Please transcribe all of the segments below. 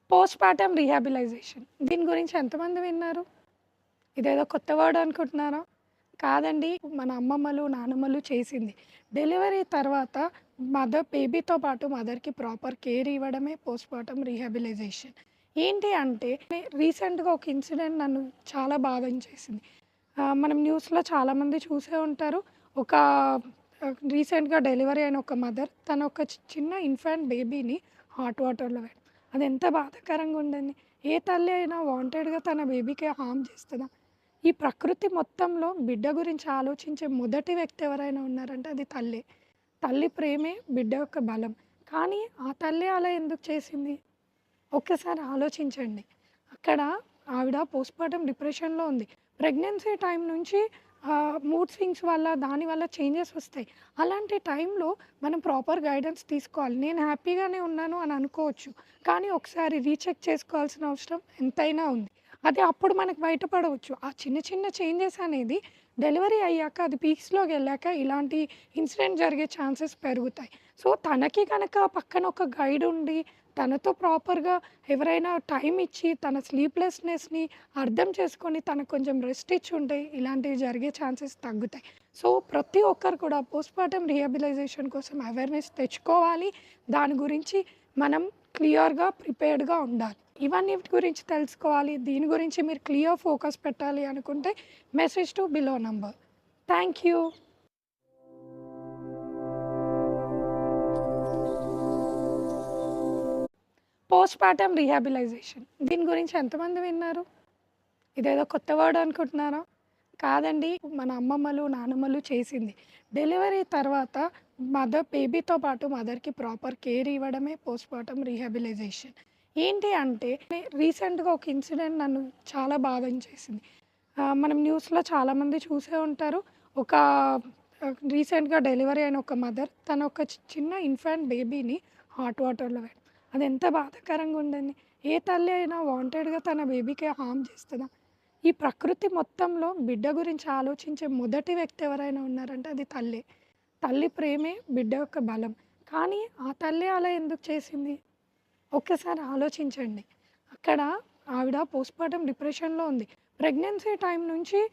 Postpartum rehabilitation. దీని గురించి ఎంతమంది విన్నారు? ఇదేదో కొత్త వర్డ్ అనుకుంటున్నారా? కాదండి. మన అమ్మమ్మలు, నానమ్మలు చేసింది. డెలివరీ తర్వాత బేబీతో పాటు మదర్‌కి ప్రాపర్ కేర్ ఇవ్వడమే పోస్ట్‌పార్టమ్ రీహాబిలైజేషన్. ఏంటి అంటే రీసెంట్‌గా ఒక ఇన్సిడెంట్ నన్ను చాలా బాధించేసింది. మనం న్యూస్‌లో చాలామంది చూసే ఉంటారు. ఒక రీసెంట్‌గా డెలివరీ అయిన ఒక మదర్ తన ఒక చిన్న ఇన్‌ఫాంట్ బేబీని హాట్ వాటర్‌లో వేయడం. అదెంత బాధాకరంగా ఉండండి. ఏ తల్లి అయినా వాంటెడ్‌గా తన బేబీకి హార్మ్ చేస్తదా? ఈ ప్రకృతి మొత్తంలో బిడ్డ గురించి ఆలోచించే మొదటి వ్యక్తి ఎవరైనా ఉన్నారంటే అది తల్లే. తల్లి ప్రేమే బిడ్డ యొక్క బలం. కానీ ఆ తల్లే అలా ఎందుకు చేసింది? ఒక్కసారి ఆలోచించండి. అక్కడ ఆవిడ పోస్ట్‌పార్టమ్ డిప్రెషన్‌లో ఉంది. ప్రెగ్నెన్సీ టైం నుంచి మూడ్ స్వింగ్స్ వల్ల, దాని వల్ల చేంజెస్ వస్తాయి. అలాంటి టైంలో మనం ప్రాపర్ గైడెన్స్ తీసుకోవాలి. నేను హ్యాపీగానే ఉన్నాను అని అనుకోవచ్చు. కానీ ఒకసారి రీచెక్ చేసుకోవాల్సిన అవసరం ఎంతైనా ఉంది. అది అప్పుడు మనకు బయటపడవచ్చు. ఆ చిన్న చిన్న చేంజెస్ అనేది డెలివరీ అయ్యాక అది పీక్స్‌లోకెళ్ళాక ఇలాంటి ఇన్సిడెంట్ జరిగే ఛాన్సెస్ పెరుగుతాయి. సో, తనకి గనక పక్కన ఒక గైడ్ ఉండి తనతో ప్రాపర్‌గా ఎవరైనా టైం ఇచ్చి, తన స్లీప్‌లెస్‌నెస్‌ని అర్థం చేసుకొని, తనకు కొంచెం రెస్ట్ ఇచ్చుంటే, ఇలాంటివి జరిగే ఛాన్సెస్ తగ్గుతాయి. సో, ప్రతి ఒక్కరు కూడా పోస్ట్‌పార్టమ్ రీహాబిలైజేషన్ కోసం అవేర్‌నెస్ తెచ్చుకోవాలి. దాని గురించి మనం క్లియర్‌గా, ప్రిపేర్డ్‌గా ఉండాలి. ఇవన్నిటి గురించి తెలుసుకోవాలి. దీని గురించి మీరు క్లియర్ ఫోకస్ పెట్టాలి అనుకుంటే message to below number. Thank you. Postpartum rehabilitation. దీని గురించి ఎంతమంది విన్నారు? ఇదేదో కొత్త వర్డ్ అనుకుంటున్నారా? కాదండి. మన అమ్మమ్మలు, నానమ్మలు చేసింది. డెలివరీ తర్వాత బేబీతో పాటు మదర్‌కి ప్రాపర్ కేర్ ఇవ్వడమే పోస్ట్‌పార్టమ్ రీహాబిలైజేషన్. ఏంటి అంటే రీసెంట్‌గా ఒక ఇన్సిడెంట్ నన్ను చాలా బాధించేసింది. మనం న్యూస్‌లో చాలామంది చూసే ఉంటారు. ఒక రీసెంట్‌గా డెలివరీ అయిన ఒక మదర్ తన ఒక చిన్న ఇన్‌ఫాంట్ బేబీని హాట్ వాటర్‌లో వేయడం. అదెంత బాధాకరంగా ఉండండి. ఏ తల్లి అయినా వాంటెడ్‌గా తన బేబీకి హార్మ్ చేస్తదా? ఈ ప్రకృతి మొత్తంలో బిడ్డ గురించి ఆలోచించే మొదటి వ్యక్తి ఎవరైనా ఉన్నారంటే అది తల్లే. తల్లి ప్రేమే బిడ్డ యొక్క బలం. కానీ ఆ తల్లే అలా ఎందుకు చేసింది? ఒక్కసారి ఆలోచించండి. అక్కడ ఆవిడ పోస్ట్‌పార్టమ్ డిప్రెషన్‌లో ఉంది. ప్రెగ్నెన్సీ టైం నుంచి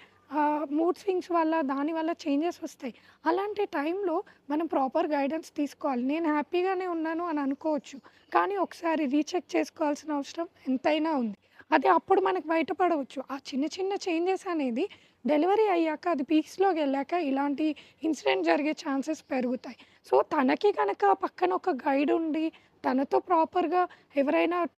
మూడ్ స్వింగ్స్ వల్ల, దాని వల్ల చేంజెస్ వస్తాయి. అలాంటి టైంలో మనం ప్రాపర్ గైడెన్స్ తీసుకోవాలి. నేను హ్యాపీగానే ఉన్నాను అని అనుకోవచ్చు. కానీ ఒకసారి రీచెక్ చేసుకోవాల్సిన అవసరం ఎంతైనా ఉంది. అది అప్పుడు మనకు బయటపడవచ్చు. ఆ చిన్న చిన్న చేంజెస్ అనేది డెలివరీ అయ్యాక అది పీక్స్‌లోకెళ్ళాక ఇలాంటి ఇన్సిడెంట్ జరిగే ఛాన్సెస్ పెరుగుతాయి. సో, తనకి గనక పక్కన ఒక గైడ్ ఉండి తనతో ప్రాపర్‌గా ఎవరైనా